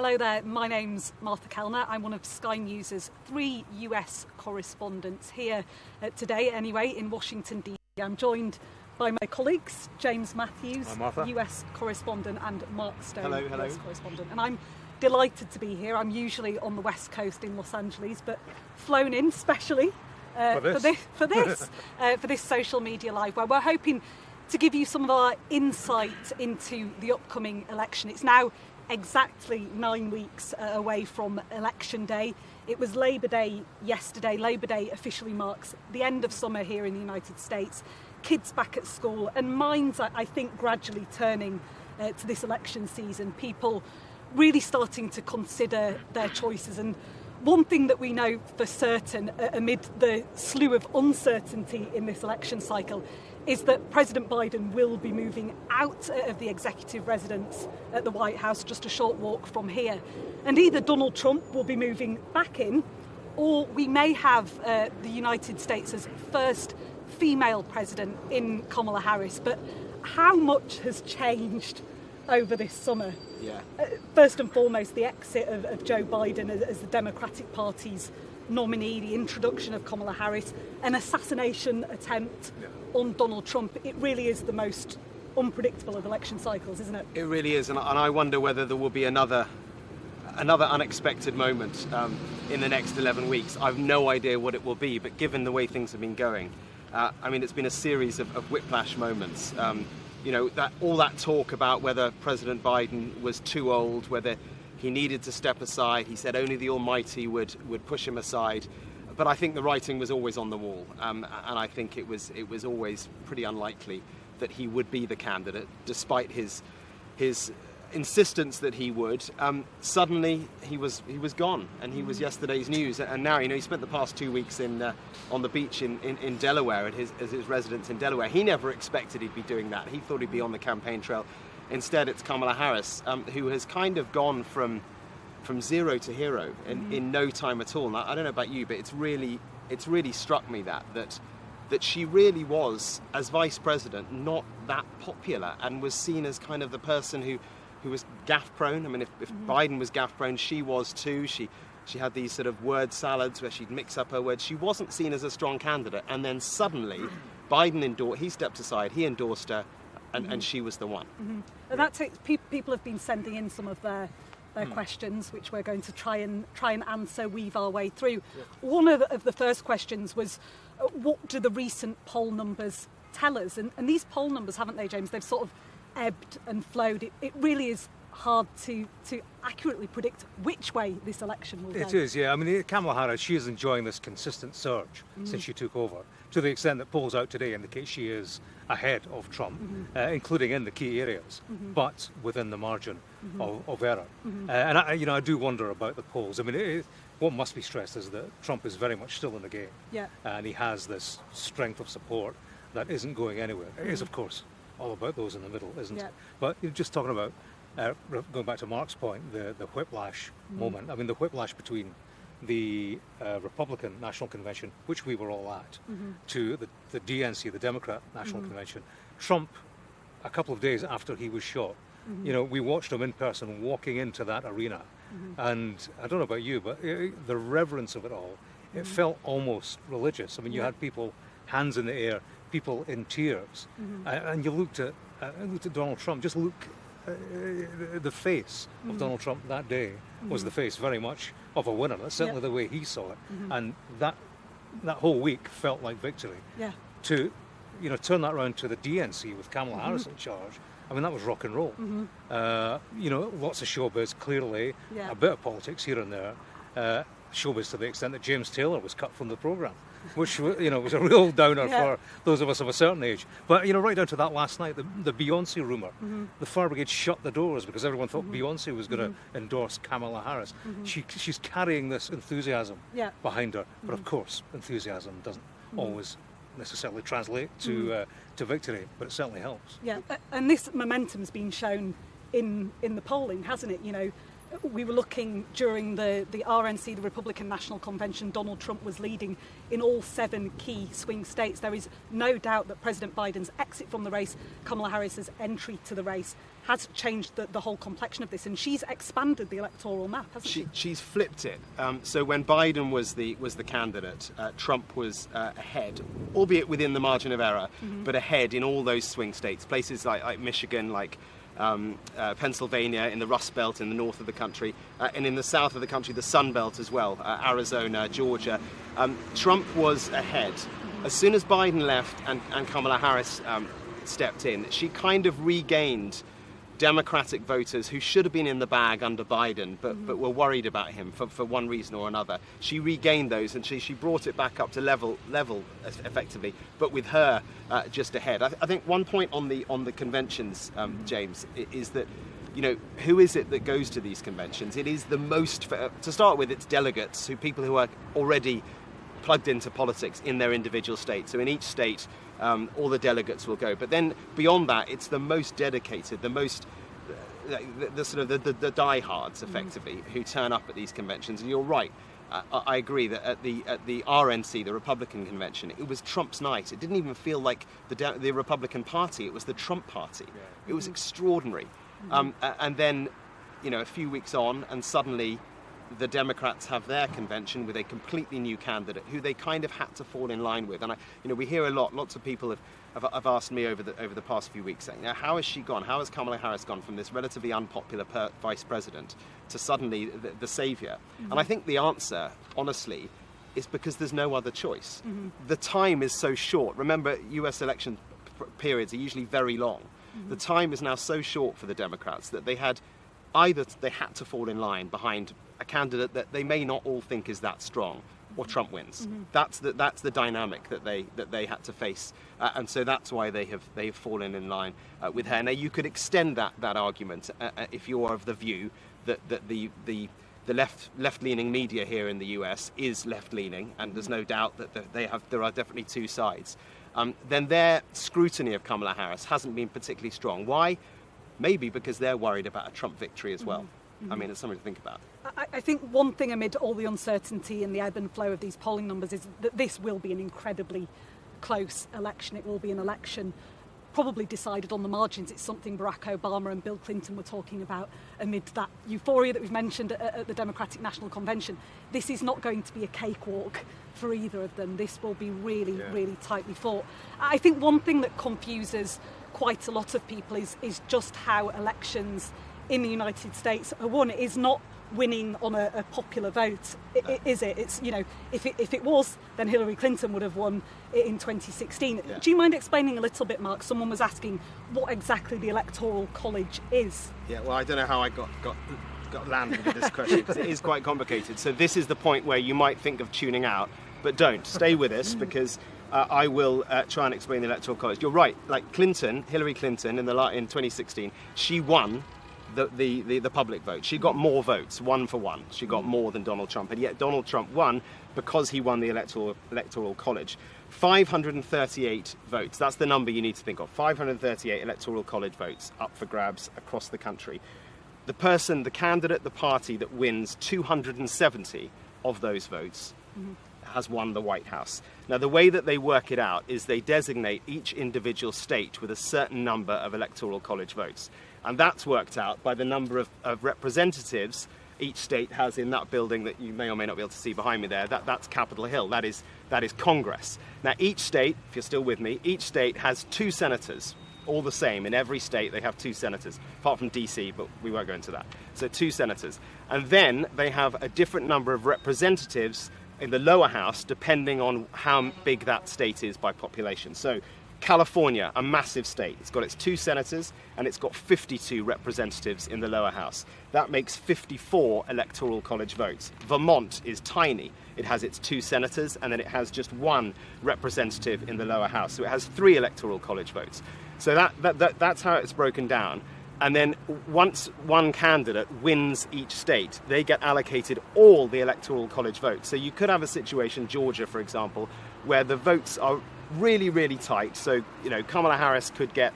Hello there, my name's Martha Kelner. I'm one of Sky News' 3 US correspondents here today, anyway, in Washington, D.C. I'm joined by my colleagues, James Matthews, US correspondent, and Mark Stone, US correspondent. And I'm delighted to be here. I'm usually on the West Coast in Los Angeles, but flown in specially for this social media live, where we're hoping to give you some of our insight into the upcoming election. It's now exactly 9 weeks away from Election Day. It was Labour Day yesterday. Labour Day officially marks the end of summer here in the United States. Kids back at school, and minds, I think, gradually turning to this election season. People really starting to consider their choices. And one thing that we know for certain amid the slew of uncertainty in this election cycle is that President Biden will be moving out of the executive residence at the White House, just a short walk from here. And either Donald Trump will be moving back in, or we may have the United States' first female president in Kamala Harris. But how much has changed over this summer? Yeah. First and foremost, the exit of Joe Biden as the Democratic Party's nominee, the introduction of Kamala Harris, an assassination attempt on Donald Trump. It really is the most unpredictable of election cycles, isn't it? It really is, and I wonder whether there will be another unexpected moment in the next 11 weeks. I've no idea what it will be, but given the way things have been going, it's been a series of whiplash moments. That all that talk about whether President Biden was too old, whether he needed to step aside. He said only the Almighty would push him aside. But I think the writing was always on the wall, and I think it was always pretty unlikely that he would be the candidate, despite his insistence that he would. Suddenly he was gone, and he was yesterday's news. And now he spent the past 2 weeks on the beach in Delaware at his residence in Delaware. He never expected he'd be doing that. He thought he'd be on the campaign trail. Instead, it's Kamala Harris, who has kind of gone from zero to hero in no time at all. And I don't know about you, but it's really struck me that she really was, as vice president, not that popular, and was seen as kind of the person who was gaffe prone. I mean, if Biden was gaffe prone, she was too. She had these sort of word salads where she'd mix up her words. She wasn't seen as a strong candidate, and then suddenly Biden he stepped aside, he endorsed her, and she was the one. And that's it. People have been sending in some of their questions, which we're going to try and answer, weave our way through. Yeah. One of the first questions was, what do the recent poll numbers tell us? And these poll numbers, haven't they, James? They've sort of ebbed and flowed. It really is hard to accurately predict which way this election will go. It is, yeah. I mean, Kamala Harris, she is enjoying this consistent surge since she took over, to the extent that polls out today indicate she is ahead of Trump, including in the key areas, but within the margin of error. And I do wonder about the polls. I mean, what must be stressed is that Trump is very much still in the game, and he has this strength of support that isn't going anywhere. It is, of course, all about those in the middle, isn't it? But you're just talking about, going back to Mark's point, the whiplash moment. I mean, the whiplash between the Republican National Convention, which we were all at, to the DNC, the Democrat National Convention. Trump, a couple of days after he was shot, we watched him in person walking into that arena. And I don't know about you, but the reverence of it all, it felt almost religious. I mean, you had people, hands in the air, people in tears. And you looked at Donald Trump, just look. The face of Donald Trump that day was the face very much of a winner. That's certainly the way he saw it, and that whole week felt like victory. To turn that around to the DNC with Kamala Harris in charge, I mean, that was rock and roll. Lots of showbiz, clearly, a bit of politics here and there. Showbiz to the extent that James Taylor was cut from the programme, which was a real downer for those of us of a certain age. But right down to that last night, the Beyonce rumour, the Fire Brigade shut the doors because everyone thought Beyonce was going to endorse Kamala Harris. She's carrying this enthusiasm behind her, but of course, enthusiasm doesn't always necessarily translate to victory, but it certainly helps. And this momentum's been shown in the polling, hasn't it? we were looking during the RNC, the Republican National Convention, Donald Trump was leading in all 7 key swing states. There is no doubt that President Biden's exit from the race, Kamala Harris's entry to the race, has changed the whole complexion of this, and she's expanded the electoral map, hasn't she? She's flipped it. So when Biden was the candidate, Trump was ahead, albeit within the margin of error, but ahead in all those swing states, places like Michigan, like Pennsylvania, in the Rust Belt in the north of the country, and in the south of the country, the Sun Belt as well, Arizona, Georgia. Trump was ahead. As soon as Biden left and Kamala Harris stepped in, she kind of regained Democratic voters who should have been in the bag under Biden, but were worried about him for one reason or another. She regained those, and she brought it back up to level effectively, but with her just ahead. I think one point on the conventions, James, is that, you know, who is it that goes to these conventions? It is the most, to start with, it's delegates, people who are already plugged into politics in their individual state. So in each state, all the delegates will go. But then beyond that, it's the most dedicated, the most, the sort of the diehards, effectively, who turn up at these conventions. And you're right. I agree that at the RNC, the Republican convention, it was Trump's night. It didn't even feel like the Republican Party. It was the Trump Party. Yeah. It was extraordinary. And then, you know, a few weeks on, and suddenly the Democrats have their convention with a completely new candidate who they kind of had to fall in line with. And we hear lots of people have asked me over the past few weeks, saying, you know, how has she gone? How has Kamala Harris gone from this relatively unpopular vice president to suddenly the savior? And I think the answer, honestly, is because there's no other choice. The time is so short. Remember, US election periods are usually very long. The time is now so short for the Democrats that they had to fall in line behind a candidate that they may not all think is that strong, or Trump wins. That's the dynamic that they had to face, and so that's why they've fallen in line with her. Now you could extend that argument if you're of the view that the left-leaning media here in the US is left-leaning, and there's no doubt that there are definitely two sides. Then their scrutiny of Kamala Harris hasn't been particularly strong. Why? Maybe because they're worried about a Trump victory as well. I mean, it's something to think about. I think one thing amid all the uncertainty and the ebb and flow of these polling numbers is that this will be an incredibly close election. It will be an election probably decided on the margins. It's something Barack Obama and Bill Clinton were talking about amid that euphoria that we've mentioned at the Democratic National Convention. This is not going to be a cakewalk for either of them. This will be really tightly fought. I think one thing that confuses quite a lot of people is just how elections in the United States are won. It is not winning on a popular vote, is it? It's, you know, if it was, then Hillary Clinton would have won it in 2016. Yeah. Do you mind explaining a little bit, Mark? Someone was asking what exactly the Electoral College is. Yeah, well, I don't know how I got landed with this question, because it is quite complicated. So this is the point where you might think of tuning out, but don't. Stay with us, because I will try and explain the Electoral College. You're right. Like Hillary Clinton in 2016, she won the public vote. She got more votes, 1 for 1. She got more than Donald Trump, and yet Donald Trump won because he won the Electoral College. 538 votes. That's the number you need to think of. 538 Electoral College votes up for grabs across the country. The candidate, the party that wins 270 of those votes has won the White House. Now, the way that they work it out is they designate each individual state with a certain number of Electoral College votes. And that's worked out by the number of representatives each state has in that building that you may or may not be able to see behind me there. That's Capitol Hill. That is Congress. Now, each state, if you're still with me, each state has 2 senators. All the same, in every state they have 2 senators, apart from DC, but we won't go into that. So 2 senators. And then they have a different number of representatives in the lower house, depending on how big that state is by population. So California, a massive state, it's got its 2 senators and it's got 52 representatives in the lower house. That makes 54 Electoral College votes. Vermont is tiny. It has its 2 senators and then it has just 1 representative in the lower house. So it has 3 Electoral College votes. So that's how it's broken down. And then once one candidate wins each state, they get allocated all the Electoral College votes. So you could have a situation, Georgia, for example, where the votes are really, really tight. So, you know, Kamala Harris could get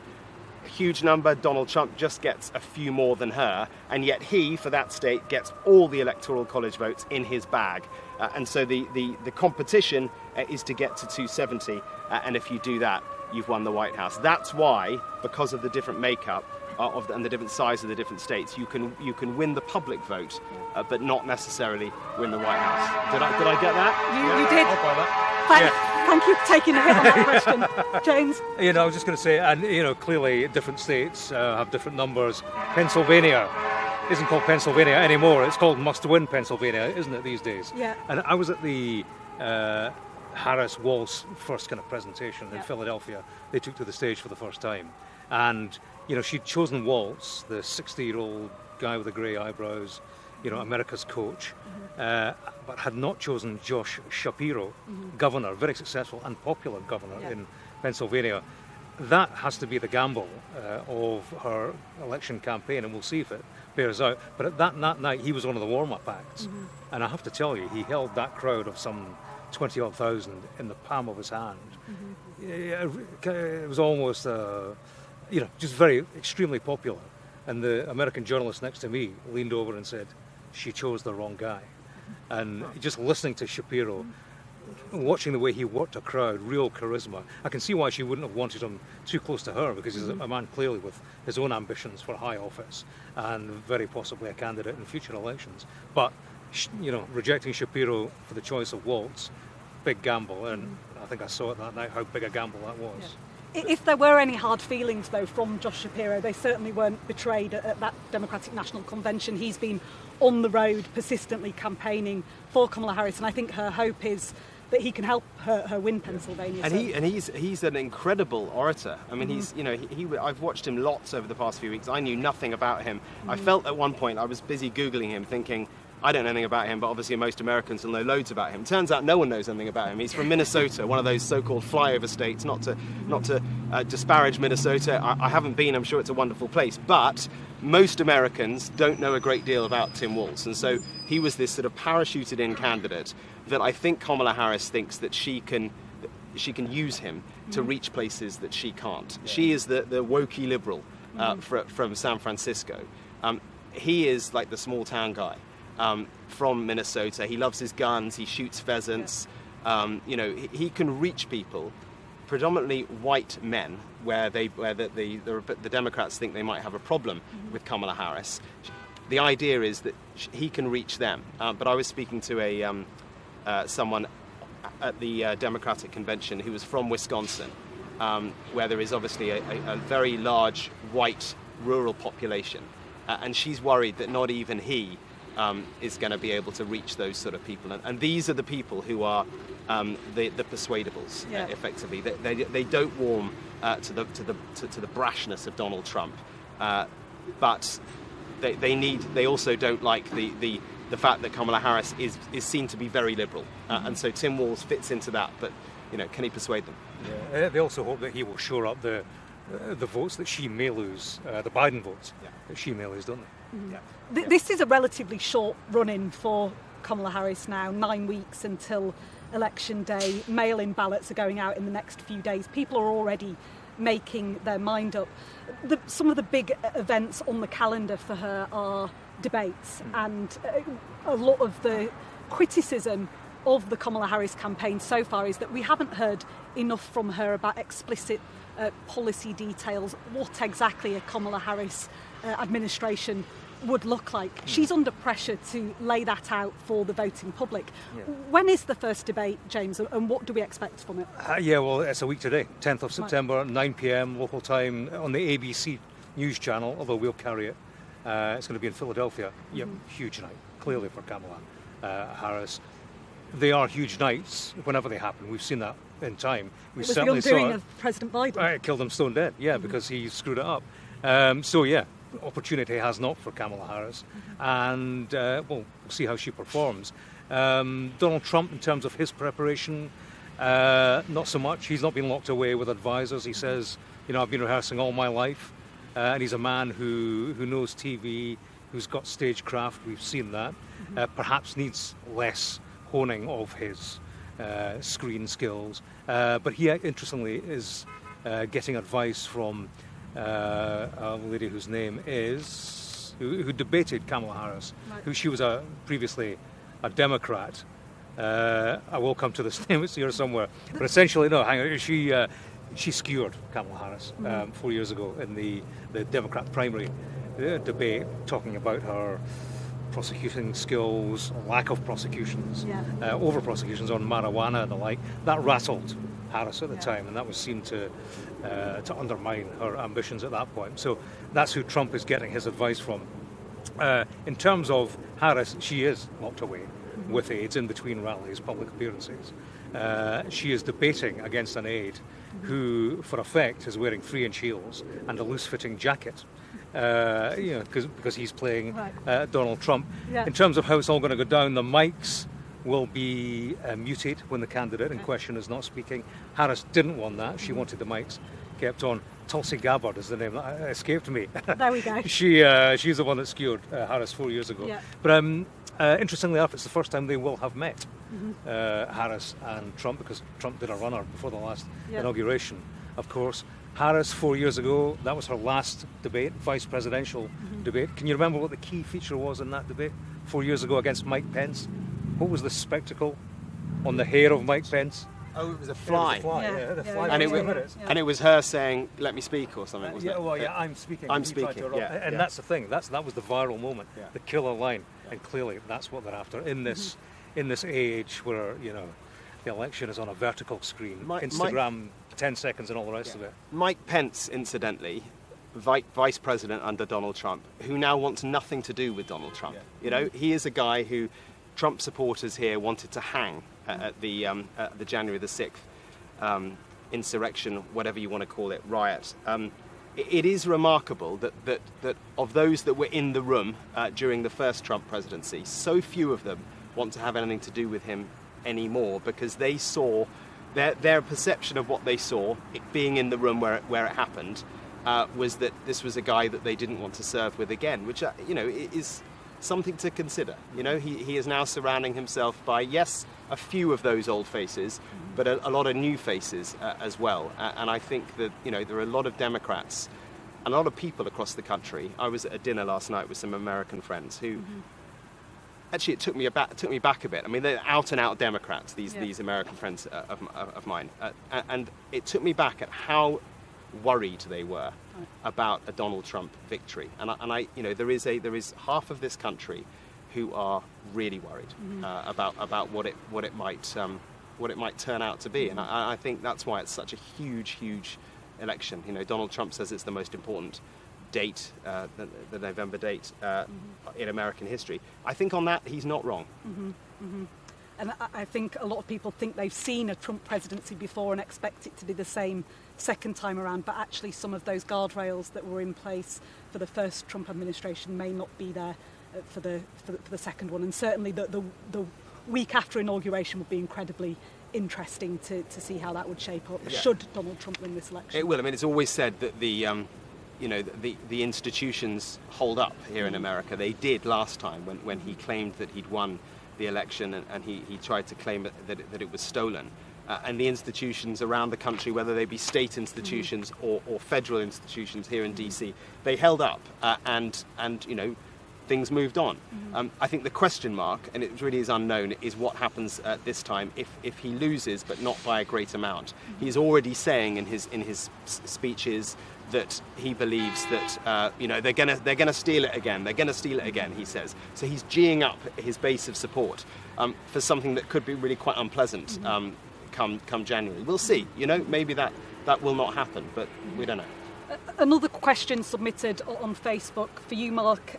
huge number. Donald Trump just gets a few more than her, and yet he, for that state, gets all the Electoral College votes in his bag. And so the competition is to get to 270, and if you do that, you've won the White House. That's why, because of the different makeup and the different size of the different states, you can win the public vote, but not necessarily win the White House. Did I get that? You did. I'll buy that. Thank you for taking a hit on that question, James. I was just going to say, and clearly different states have different numbers. Pennsylvania isn't called Pennsylvania anymore. It's called Must-Win Pennsylvania, isn't it, these days? Yeah. And I was at the Harris-Walz first kind of presentation in Philadelphia. They took to the stage for the first time. And, she'd chosen Walz, the 60-year-old guy with the grey eyebrows, America's coach, but had not chosen Josh Shapiro, governor, very successful and popular governor in Pennsylvania. That has to be the gamble of her election campaign, and we'll see if it bears out. But at that night, he was one of the warm-up acts. And I have to tell you, he held that crowd of some 20-odd thousand in the palm of his hand. It was almost, just very, extremely popular. And the American journalist next to me leaned over and said, she chose the wrong guy. And just listening to Shapiro, watching the way he worked a crowd, real charisma. I can see why she wouldn't have wanted him too close to her, because he's a man clearly with his own ambitions for high office and very possibly a candidate in future elections. But, rejecting Shapiro for the choice of Walz, big gamble, and I think I saw it that night how big a gamble that was. Yeah. If there were any hard feelings, though, from Josh Shapiro, they certainly weren't betrayed at that Democratic National Convention. He's been on the road persistently campaigning for Kamala Harris, and I think her hope is that he can help her win Pennsylvania. And he's an incredible orator. I mean, I've watched him lots over the past few weeks. I knew nothing about him. I felt at one point I was busy Googling him, thinking, I don't know anything about him, but obviously most Americans will know loads about him. Turns out no one knows anything about him. He's from Minnesota, one of those so-called flyover states. Not to disparage Minnesota. I haven't been. I'm sure it's a wonderful place. But most Americans don't know a great deal about Tim Walz. And so he was this sort of parachuted-in candidate that I think Kamala Harris thinks that she can use him to reach places that she can't. Yeah. She is the wokey liberal from San Francisco. He is like the small-town guy. From Minnesota. He loves his guns, he shoots pheasants. He can reach people, predominantly white men, where the Democrats think they might have a problem with Kamala Harris. The idea is that he can reach them. But I was speaking to someone at the Democratic Convention who was from Wisconsin, where there is obviously a very large white rural population. And she's worried that not even he is going to be able to reach those sort of people, and these are the people who are the persuadables, effectively. They don't warm to the brashness of Donald Trump, but they also don't like the fact that Kamala Harris is seen to be very liberal, and so Tim Walz fits into that. But can he persuade them? Yeah. They also hope that he will shore up the votes that she may lose, the Biden votes that she may lose, don't they? Yeah. This is a relatively short run-in for Kamala Harris now, 9 weeks until Election Day. Mail-in ballots are going out in the next few days. People are already making their mind up. Some of the big events on the calendar for her are debates, and a lot of the criticism of the Kamala Harris campaign so far is that we haven't heard enough from her about explicit policy details, what exactly a Kamala Harris administration would look like. She's under pressure to lay that out for the voting public. Yeah. When is the first debate, James, and what do we expect from it? Well, it's a week today, 10th of September, 9 p.m. local time on the ABC News channel, although we'll carry it. It's going to be in Philadelphia. Huge night, clearly, for Kamala Harris. They are huge nights whenever they happen. We've seen that in time. We certainly saw it. The undoing of President Biden. It killed him stone dead, because he screwed it up. Opportunity has not for Kamala Harris, and we'll see how she performs. Donald Trump, in terms of his preparation, not so much. He's not been locked away with advisors. He says, I've been rehearsing all my life, and he's a man who knows TV, who's got stagecraft. We've seen that. Perhaps needs less honing of his screen skills, but he interestingly is getting advice from a lady whose name is, who debated Kamala Harris, who she was previously a Democrat. I will come to this name, it's here somewhere. But essentially, no, hang on, she skewered Kamala Harris 4 years ago in the Democrat primary debate, talking about her prosecuting skills, lack of prosecutions, over prosecutions on marijuana and the like. That rattled Harris at the time, and that was seen to undermine her ambitions at that point. So that's who Trump is getting his advice from. In terms of Harris, she is locked away with aides in between rallies, public appearances. She is debating against an aide who, for effect, is wearing 3-inch heels and a loose-fitting jacket. Because he's playing Donald Trump. In terms of how it's all going to go down, the mics will be muted when the candidate in question is not speaking. Harris didn't want that. She wanted the mics kept on. Tulsi Gabbard is the name that escaped me. There we go. She's the one that skewered Harris 4 years ago. Yeah. But interestingly enough, it's the first time they will have met, Harris and Trump, because Trump did a runner before the last inauguration, of course. Harris, 4 years ago, that was her last debate, vice presidential debate. Can you remember what the key feature was in that debate 4 years ago against Mike Pence? What was the spectacle on the hair of Mike Pence? Oh, it was a fly. The fly. And it was her saying, "Let me speak," or something. Wasn't it? I'm speaking. I'm speaking. And that's the thing. That was the viral moment, the killer line, and clearly that's what they're after in this age where the election is on a vertical screen, Instagram, 10 seconds, and all the rest of it. Mike Pence, incidentally, vice president under Donald Trump, who now wants nothing to do with Donald Trump. He is a guy who Trump supporters here wanted to hang at the January the 6th insurrection, whatever you want to call it, riot. It is remarkable that of those that were in the room during the first Trump presidency, so few of them want to have anything to do with him anymore, because they saw their perception of what they saw, it being in the room where it happened, was that this was a guy that they didn't want to serve with again, which is something to consider. He is now surrounding himself by, yes, a few of those old faces, but a lot of new faces as well. And I think that there are a lot of Democrats and a lot of people across the country. I was at a dinner last night with some American friends who. Actually, it took me back a bit. I mean, they're out-and-out Democrats, these American friends of mine. And it took me back at how worried they were about a Donald Trump victory. And I there is half of this country who are really worried about what it might turn out to be. And I think that's why it's such a huge election. Donald Trump says it's the most important date, the November date in American history. I think on that he's not wrong. And I think a lot of people think they've seen a Trump presidency before and expect it to be the same second time around, but actually some of those guardrails that were in place for the first Trump administration may not be there for the second one. And certainly the week after inauguration would be incredibly interesting to see how that would shape up should Donald Trump win this election. It will. I mean, it's always said that the institutions hold up here in America. They did last time when he claimed that he'd won the election and he tried to claim that it was stolen. And the institutions around the country, whether they be state institutions or federal institutions here in DC, they held up and things moved on. I think the question mark, and it really is unknown, is what happens this time if he loses, but not by a great amount. He's already saying in his speeches that he believes that they're gonna steal it again. They're gonna steal it again, he says. So he's geeing up his base of support for something that could be really quite unpleasant come January. We'll see. Maybe that will not happen, but we don't know. Another question submitted on Facebook for you, Mark.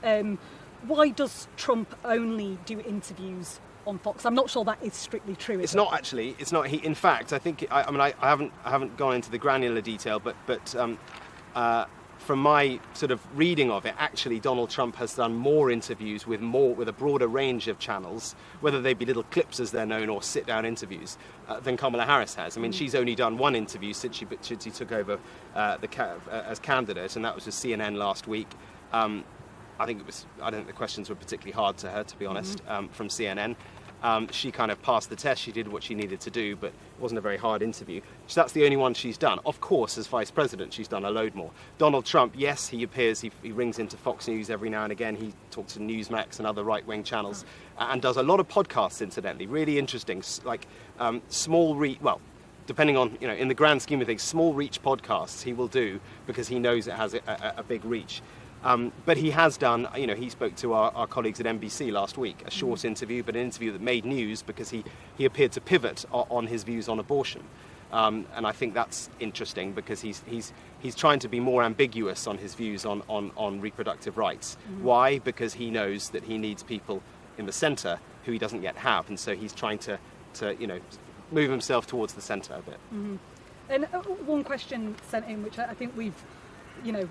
Why does Trump only do interviews on Fox? I'm not sure that is strictly true. It's not actually. It's not. In fact, I think. I haven't gone into the granular detail, but from my sort of reading of it, actually, Donald Trump has done more interviews with a broader range of channels, whether they be little clips as they're known or sit-down interviews, than Kamala Harris has. I mean, she's only done one interview since she took over as candidate, and that was with CNN last week. I don't think the questions were particularly hard to her, to be honest, from CNN. She kind of passed the test. She did what she needed to do, but it wasn't a very hard interview. So that's the only one she's done. Of course, as vice president, she's done a load more. Donald Trump, yes, he appears, he rings into Fox News every now and again. He talks to Newsmax and other right-wing channels and does a lot of podcasts, incidentally, really interesting, like small reach, well, depending on, in the grand scheme of things, small reach podcasts he will do because he knows it has a big reach. But he has done, he spoke to our colleagues at NBC last week, a short interview, but an interview that made news because he appeared to pivot on his views on abortion. And I think that's interesting because he's trying to be more ambiguous on his views on reproductive rights. Why? Because he knows that he needs people in the centre who he doesn't yet have, and so he's trying to move himself towards the centre a bit. And one question sent in, which I think we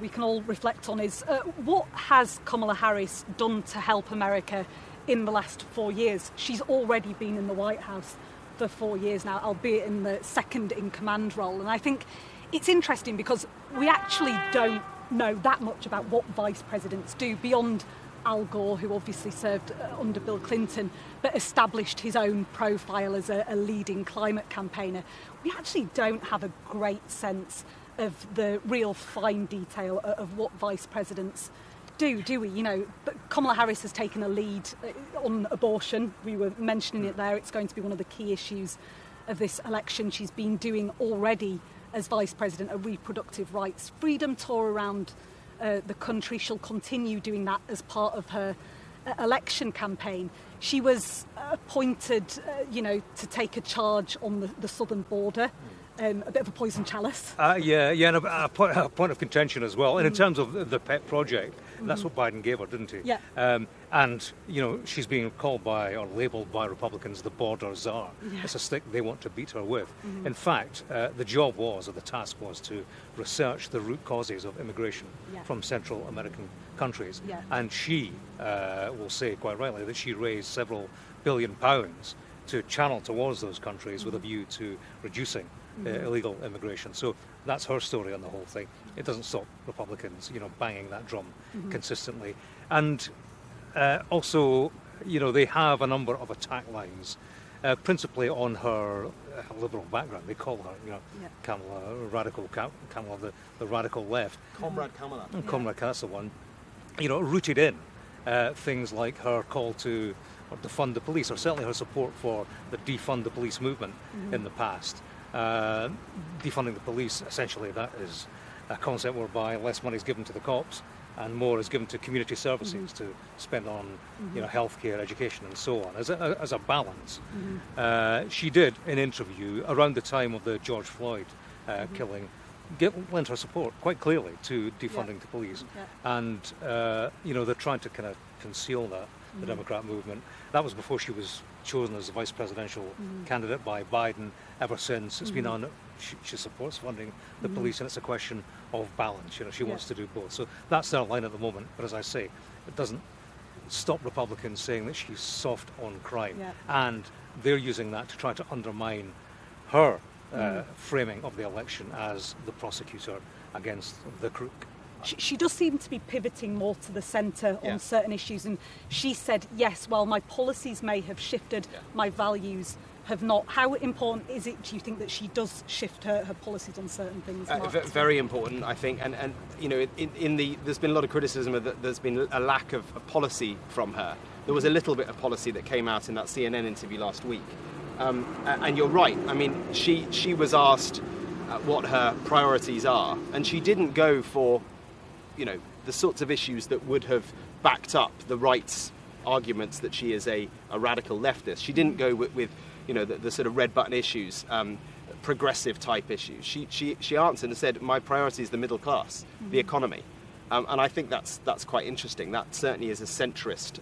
can all reflect on, is what has Kamala Harris done to help America in the last 4 years? She's already been in the White House for 4 years now, albeit in the second in command role. And I think it's interesting because we actually don't know that much about what vice presidents do beyond Al Gore, who obviously served under Bill Clinton, but established his own profile as a leading climate campaigner. We actually don't have a great sense of the real fine detail of what vice presidents do we? But Kamala Harris has taken a lead on abortion. We were mentioning it there. It's going to be one of the key issues of this election. She's been doing already, as vice president, a reproductive rights freedom tour around the country. She'll continue doing that as part of her election campaign. She was appointed, to take a charge on the southern border. A bit of a poison chalice. And a point of contention as well. And in terms of the pet project, that's what Biden gave her, didn't he? Yeah. And she's being called by or labelled by Republicans the border czar. Yeah. It's a stick they want to beat her with. In fact, the task was to research the root causes of immigration from Central American countries. Yeah. And she will say quite rightly that she raised several £billion to channel towards those countries with a view to reducing illegal immigration. So that's her story on the whole thing. It doesn't stop Republicans, banging that drum consistently. And also, they have a number of attack lines, principally on her liberal background. They call her, Kamala, Kamala, the radical left. Comrade Kamala. Comrade, that's the one. Rooted in things like her call to defund the police, or certainly her support for the defund the police movement in the past. Defunding the police, essentially, that is a concept whereby less money is given to the cops and more is given to community services to spend on, healthcare, education, and so on, as a balance. She did an interview around the time of the George Floyd killing, lent her support quite clearly to defunding the police, and they're trying to kind of conceal that. The Democrat movement. That was before she was chosen as the vice presidential candidate by Biden. Ever since, it's been on. She supports funding the police, and it's a question of balance. She wants to do both. So that's their line at the moment. But as I say, it doesn't stop Republicans saying that she's soft on crime, and they're using that to try to undermine her framing of the election as the prosecutor against the crook. She does seem to be pivoting more to the centre on certain issues, and she said, yes, while my policies may have shifted, my values have not. How important is it, do you think, that she does shift her policies on certain things? Very important, I think, and there's been a lot of criticism that there's been a lack of policy from her. There was a little bit of policy that came out in that CNN interview last week, and you're right. I mean, she was asked what her priorities are, and she didn't go for the sorts of issues that would have backed up the right's arguments that she is a radical leftist. She didn't go with the sort of red button issues, progressive type issues. She answered and said, my priority is the middle class, the economy. And I think that's quite interesting. That certainly is a centrist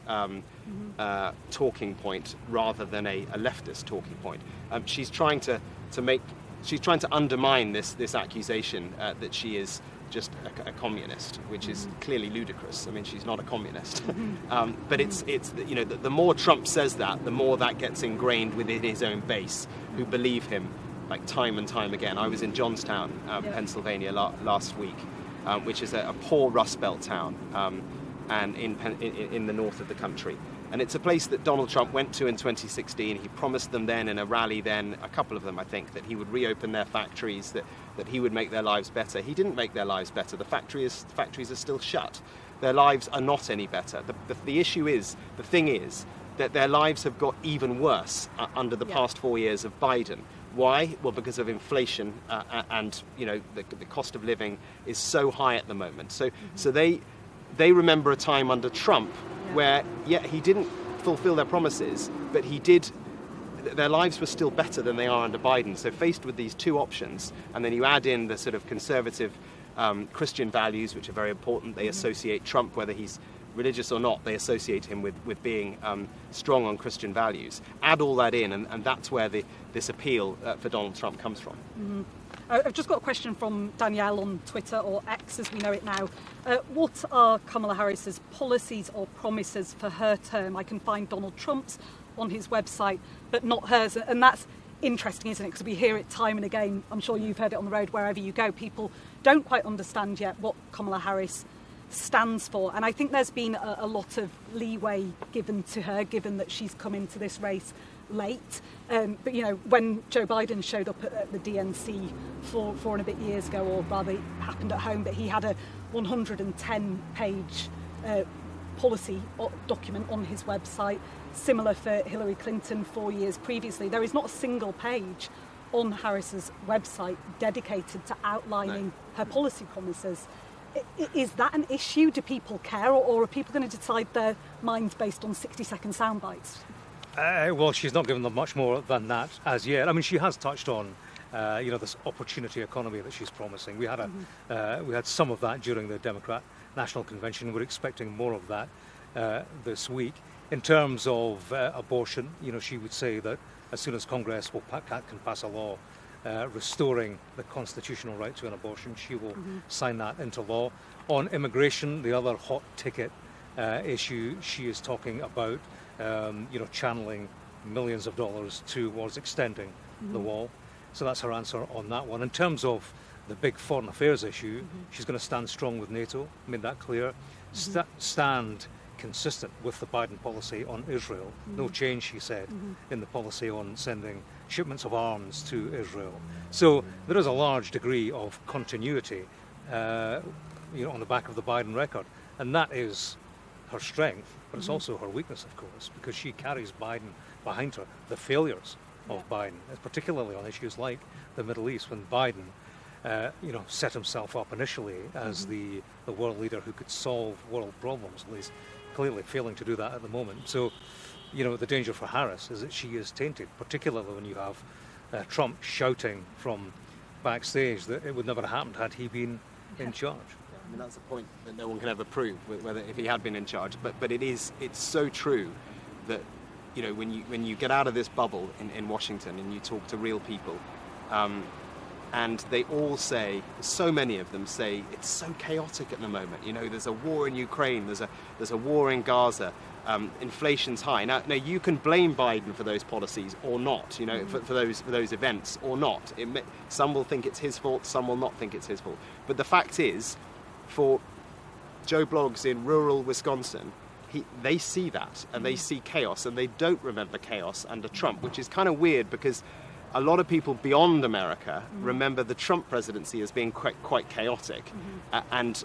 talking point rather than a leftist talking point. She's trying to undermine this accusation that she is just a communist, which is clearly ludicrous. I mean, she's not a communist. But it's the more Trump says that, the more that gets ingrained within his own base, who believe him, like time and time again. I was in Johnstown, Pennsylvania last week, which is a poor Rust Belt town, and in the north of the country. And it's a place that Donald Trump went to in 2016. He promised them then in a rally then, a couple of them I think, that he would reopen their factories, that he would make their lives better. He didn't make their lives better. The factories are still shut. Their lives are not any better. The issue is, the thing is, that their lives have got even worse under the past 4 years of Biden. Why? Well, because of inflation and the cost of living is so high at the moment. So they remember a time under Trump where he didn't fulfill their promises, but he did. Their lives were still better than they are under Biden. So faced with these two options, and then you add in the sort of conservative Christian values, which are very important. They associate Trump, whether he's religious or not, they associate him with being strong on Christian values. Add all that in, and that's where this appeal for Donald Trump comes from. Mm-hmm. I've just got a question from Danielle on Twitter, or X as we know it now. What are Kamala Harris's policies or promises for her term? I can find Donald Trump's on his website, but not hers. And that's interesting, isn't it? Because we hear it time and again. I'm sure you've heard it on the road wherever you go. People don't quite understand yet what Kamala Harris stands for. And I think there's been a lot of leeway given to her, given that she's come into this race late. But, when Joe Biden showed up at the DNC 4 and a bit years ago, or rather it happened at home, but he had a 110-page policy document on his website. Similar for Hillary Clinton 4 years previously. There is not a single page on Harris's website dedicated to outlining her policy promises. Is that an issue? Do people care, or are people going to decide their minds based on 60-second sound bites? Well, she's not given them much more than that as yet. I mean, she has touched on, this opportunity economy that she's promising. We had some of that during the Democrat National Convention. We're expecting more of that this week. In terms of abortion, she would say that as soon as Congress can pass a law restoring the constitutional right to an abortion, she will sign that into law. On immigration, the other hot ticket issue, she is talking about channeling millions of dollars towards extending the wall. So that's her answer on that one. In terms of the big foreign affairs issue, she's going to stand strong with NATO, made that clear. Stand consistent with the Biden policy on Israel. No change, she said, in the policy on sending shipments of arms to Israel. So there is a large degree of continuity, on the back of the Biden record. And that is her strength, but it's also her weakness, of course, because she carries Biden behind her. The failures of Biden, particularly on issues like the Middle East, when Biden, set himself up initially as the world leader who could solve world problems. Well, he's clearly failing to do that at the moment. So, the danger for Harris is that she is tainted, particularly when you have Trump shouting from backstage that it would never have happened had he been in charge. I mean, that's a point that no one can ever prove, whether if he had been in charge. But it's so true that when you get out of this bubble in Washington and you talk to real people, and they all say, so many of them say, it's so chaotic at the moment. There's a war in Ukraine, there's a war in Gaza, inflation's high. Now you can blame Biden for those policies or not, for those events or not. Some will think it's his fault, some will not think it's his fault. But the fact is, for Joe Bloggs in rural Wisconsin, they see that, and they see chaos, and they don't remember chaos under Trump, which is kind of weird because a lot of people beyond America remember the Trump presidency as being quite chaotic, and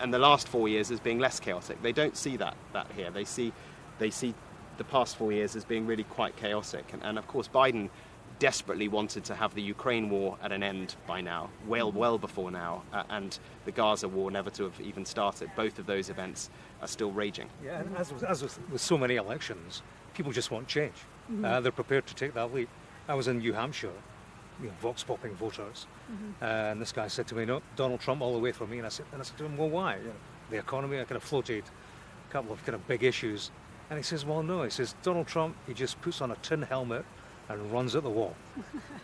the last 4 years as being less chaotic. They don't see that here. They see the past 4 years as being really quite chaotic, and of course Biden desperately wanted to have the Ukraine war at an end by now, well before now, and the Gaza war never to have even started. Both of those events are still raging. Yeah, and as with so many elections, people just want change. They're prepared to take that leap. I was in New Hampshire, vox popping voters, and this guy said to me, "No, Donald Trump all the way for me." And I said to him, "Well, why?" The economy. I kind of floated a couple of kind of big issues, and he says, "Well, no." He says, "Donald Trump, he just puts on a tin helmet and runs at the wall."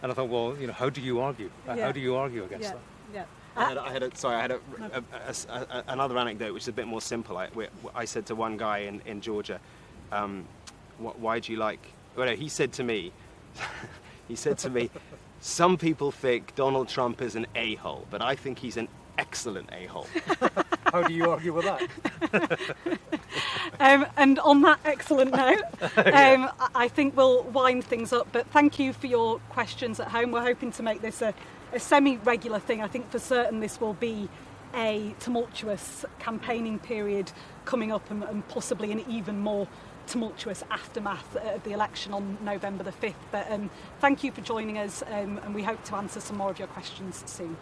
And I thought, well, how do you argue? How do you argue against that? Yeah. I had another anecdote which is a bit more simple. I said to one guy in Georgia, "Why do you like?" Well, no, he said to me, "Some people think Donald Trump is an a-hole, but I think he's an excellent a-hole." How do you argue with that? And on that excellent note, I think we'll wind things up. But thank you for your questions at home. We're hoping to make this a semi-regular thing. I think for certain this will be a tumultuous campaigning period coming up, and possibly an even more tumultuous aftermath of the election on November the 5th. But thank you for joining us, and we hope to answer some more of your questions soon.